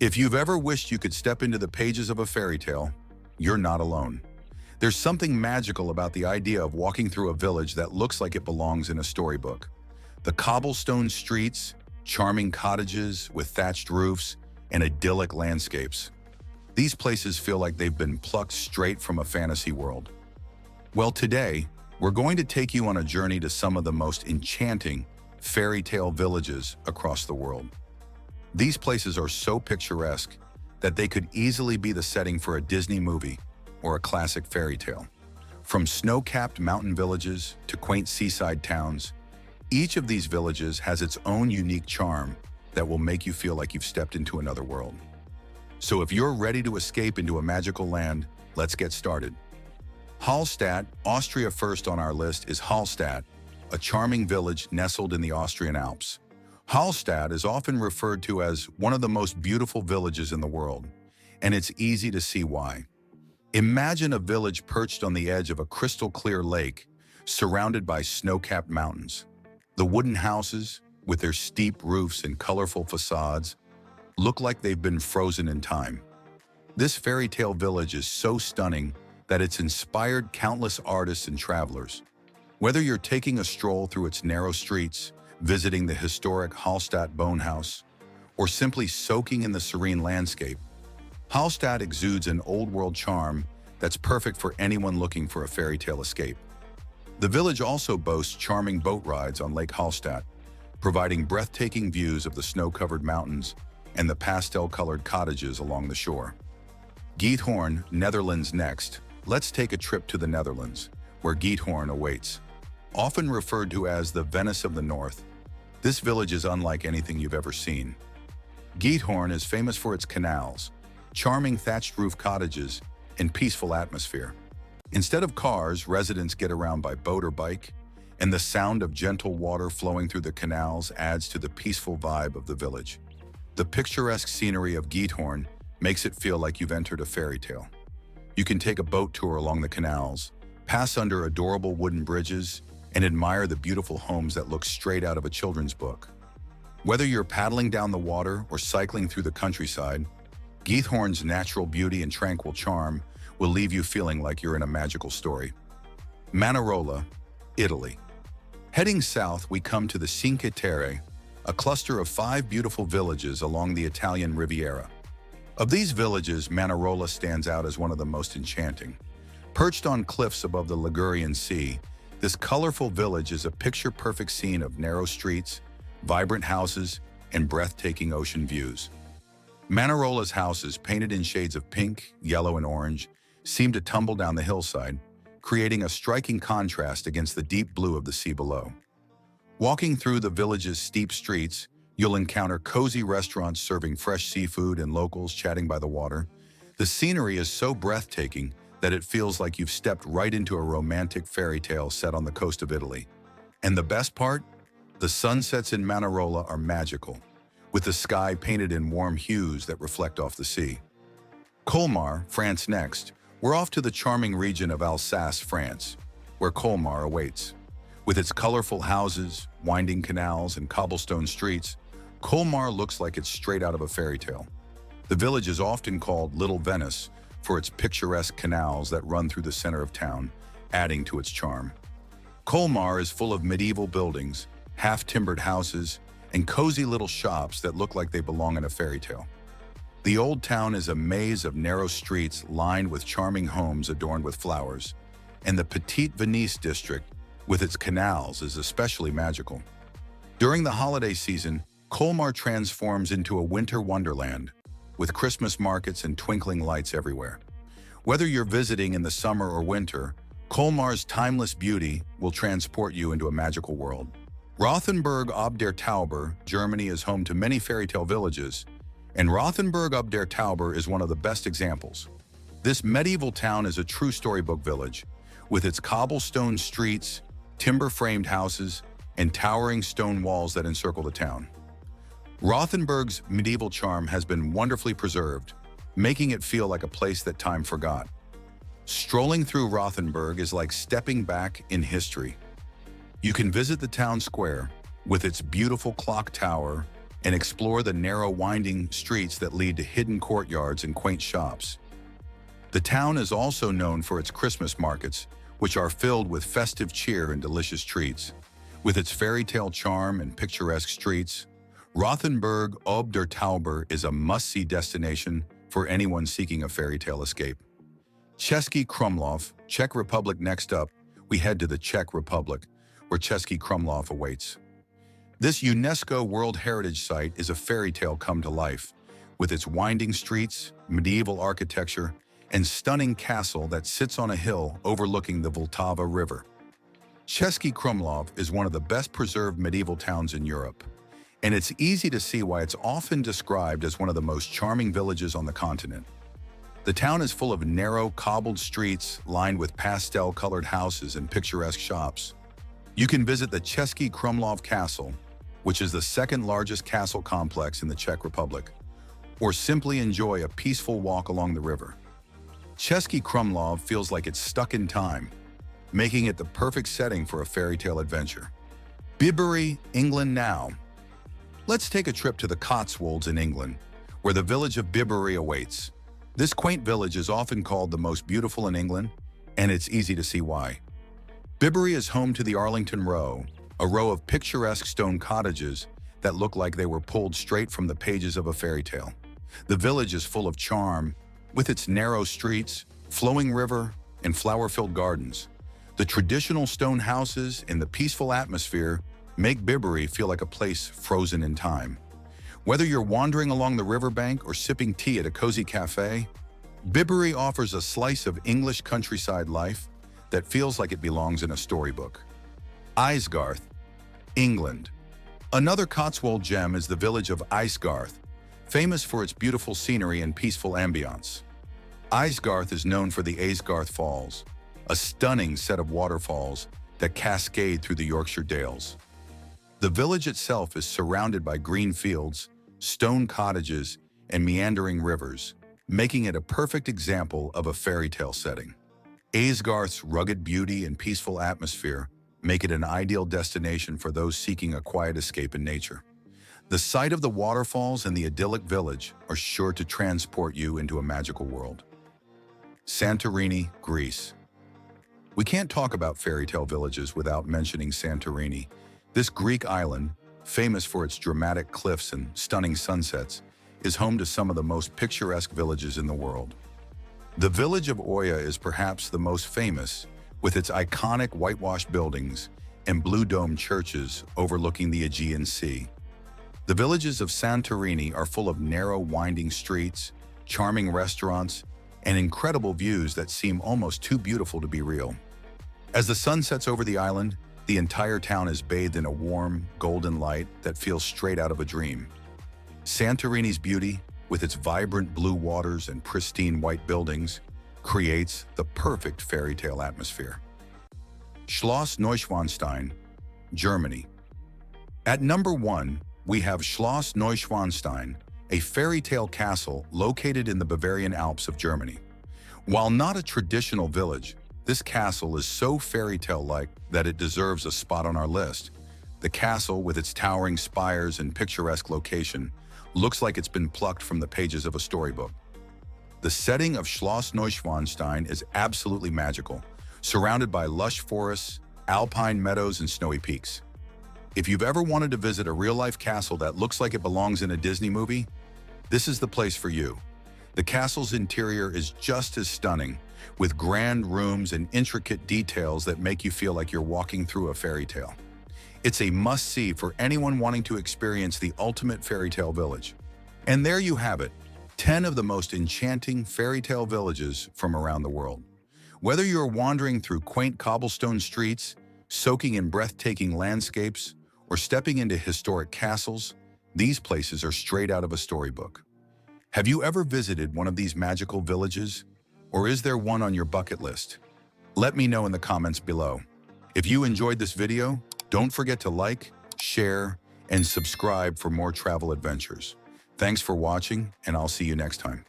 If you've ever wished you could step into the pages of a fairy tale, you're not alone. There's something magical about the idea of walking through a village that looks like it belongs in a storybook. The cobblestone streets, charming cottages with thatched roofs, and idyllic landscapes. These places feel like they've been plucked straight from a fantasy world. Well, today, we're going to take you on a journey to some of the most enchanting fairy tale villages across the world. These places are so picturesque that they could easily be the setting for a Disney movie or a classic fairy tale. From snow-capped mountain villages to quaint seaside towns, each of these villages has its own unique charm that will make you feel like you've stepped into another world. So if you're ready to escape into a magical land, let's get started. Hallstatt, Austria. First on our list is Hallstatt, a charming village nestled in the Austrian Alps. Hallstatt is often referred to as one of the most beautiful villages in the world, and it's easy to see why. Imagine a village perched on the edge of a crystal-clear lake, surrounded by snow-capped mountains. The wooden houses, with their steep roofs and colorful facades, look like they've been frozen in time. This fairy tale village is so stunning that it's inspired countless artists and travelers. Whether you're taking a stroll through its narrow streets, visiting the historic Hallstatt Bone House, or simply soaking in the serene landscape, Hallstatt exudes an old-world charm that's perfect for anyone looking for a fairy tale escape. The village also boasts charming boat rides on Lake Hallstatt, providing breathtaking views of the snow-covered mountains and the pastel-colored cottages along the shore. Giethoorn, Netherlands. Next, let's take a trip to the Netherlands, where Giethoorn awaits. Often referred to as the Venice of the North, this village is unlike anything you've ever seen. Giethoorn is famous for its canals, charming thatched roof cottages, and peaceful atmosphere. Instead of cars, residents get around by boat or bike, and the sound of gentle water flowing through the canals adds to the peaceful vibe of the village. The picturesque scenery of Giethoorn makes it feel like you've entered a fairy tale. You can take a boat tour along the canals, pass under adorable wooden bridges, and admire the beautiful homes that look straight out of a children's book. Whether you're paddling down the water or cycling through the countryside, Giethoorn's natural beauty and tranquil charm will leave you feeling like you're in a magical story. Manarola, Italy. Heading south, we come to the Cinque Terre, a cluster of 5 beautiful villages along the Italian Riviera. Of these villages, Manarola stands out as one of the most enchanting. Perched on cliffs above the Ligurian Sea, this colorful village is a picture-perfect scene of narrow streets, vibrant houses, and breathtaking ocean views. Manarola's houses, painted in shades of pink, yellow, and orange, seem to tumble down the hillside, creating a striking contrast against the deep blue of the sea below. Walking through the village's steep streets, you'll encounter cozy restaurants serving fresh seafood and locals chatting by the water. The scenery is so breathtaking that it feels like you've stepped right into a romantic fairy tale set on the coast of Italy. And the best part? The sunsets in Manarola are magical, with the sky painted in warm hues that reflect off the sea. Colmar, France. Next, we're off to the charming region of Alsace, France, where Colmar awaits. With its colorful houses, winding canals, and cobblestone streets, Colmar looks like it's straight out of a fairy tale. The village is often called Little Venice for its picturesque canals that run through the center of town, adding to its charm. Colmar is full of medieval buildings, half-timbered houses, and cozy little shops that look like they belong in a fairy tale. The old town is a maze of narrow streets lined with charming homes adorned with flowers, and the Petite Venise district, with its canals, is especially magical. During the holiday season, Colmar transforms into a winter wonderland, with Christmas markets and twinkling lights everywhere. Whether you're visiting in the summer or winter, Colmar's timeless beauty will transport you into a magical world. Rothenburg ob der Tauber, Germany, is home to many fairy tale villages, and Rothenburg ob der Tauber is one of the best examples. This medieval town is a true storybook village, with its cobblestone streets, timber-framed houses, and towering stone walls that encircle the town. Rothenburg's medieval charm has been wonderfully preserved, making it feel like a place that time forgot. Strolling through Rothenburg is like stepping back in history. You can visit the town square, with its beautiful clock tower and explore the narrow, winding streets that lead to hidden courtyards and quaint shops. The town is also known for its Christmas markets, which are filled with festive cheer and delicious treats. With its fairy tale charm and picturesque streets, Rothenburg ob der Tauber is a must-see destination for anyone seeking a fairy tale escape. Český Krumlov, Czech Republic. Next up, we head to the Czech Republic, where Český Krumlov awaits. This UNESCO World Heritage Site is a fairy tale come to life, with its winding streets, medieval architecture, and stunning castle that sits on a hill overlooking the Vltava River. Český Krumlov is one of the best preserved medieval towns in Europe, and it's easy to see why it's often described as one of the most charming villages on the continent. The town is full of narrow, cobbled streets lined with pastel-colored houses and picturesque shops. You can visit the Český Krumlov Castle, which is the second largest castle complex in the Czech Republic, or simply enjoy a peaceful walk along the river. Český Krumlov feels like it's stuck in time, making it the perfect setting for a fairy tale adventure. Bibury, England now. Let's take a trip to the Cotswolds in England, where the village of Bibury awaits. This quaint village is often called the most beautiful in England, and it's easy to see why. Bibury is home to the Arlington Row, a row of picturesque stone cottages that look like they were pulled straight from the pages of a fairy tale. The village is full of charm, with its narrow streets, flowing river, and flower-filled gardens. The traditional stone houses and the peaceful atmosphere make Bibury feel like a place frozen in time. Whether you're wandering along the riverbank or sipping tea at a cozy cafe, Bibury offers a slice of English countryside life that feels like it belongs in a storybook. Isgarth, England. Another Cotswold gem is the village of Isgarth, famous for its beautiful scenery and peaceful ambiance. Isgarth is known for the Aysgarth Falls, a stunning set of waterfalls that cascade through the Yorkshire Dales. The village itself is surrounded by green fields, stone cottages, and meandering rivers, making it a perfect example of a fairy tale setting. Aysgarth's rugged beauty and peaceful atmosphere make it an ideal destination for those seeking a quiet escape in nature. The sight of the waterfalls and the idyllic village are sure to transport you into a magical world. Santorini, Greece. We can't talk about fairy tale villages without mentioning Santorini. This Greek island, famous for its dramatic cliffs and stunning sunsets, is home to some of the most picturesque villages in the world. The village of Oya is perhaps the most famous, with its iconic whitewashed buildings and blue-domed churches overlooking the Aegean Sea. The villages of Santorini are full of narrow, winding streets, charming restaurants, and incredible views that seem almost too beautiful to be real. As the sun sets over the island, the entire town is bathed in a warm, golden light that feels straight out of a dream. Santorini's beauty, with its vibrant blue waters and pristine white buildings, creates the perfect fairy tale atmosphere. Schloss Neuschwanstein, Germany. At number 1, we have Schloss Neuschwanstein, a fairy tale castle located in the Bavarian Alps of Germany. While not a traditional village, this castle is so fairy tale-like that it deserves a spot on our list. The castle, with its towering spires and picturesque location, looks like it's been plucked from the pages of a storybook. The setting of Schloss Neuschwanstein is absolutely magical, surrounded by lush forests, alpine meadows, and snowy peaks. If you've ever wanted to visit a real-life castle that looks like it belongs in a Disney movie, this is the place for you. The castle's interior is just as stunning, with grand rooms and intricate details that make you feel like you're walking through a fairy tale. It's a must-see for anyone wanting to experience the ultimate fairy tale village. And there you have it, 10 of the most enchanting fairy tale villages from around the world. Whether you're wandering through quaint cobblestone streets, soaking in breathtaking landscapes, or stepping into historic castles, these places are straight out of a storybook. Have you ever visited one of these magical villages? Or is there one on your bucket list? Let me know in the comments below. If you enjoyed this video, don't forget to like, share, and subscribe for more travel adventures. Thanks for watching, and I'll see you next time.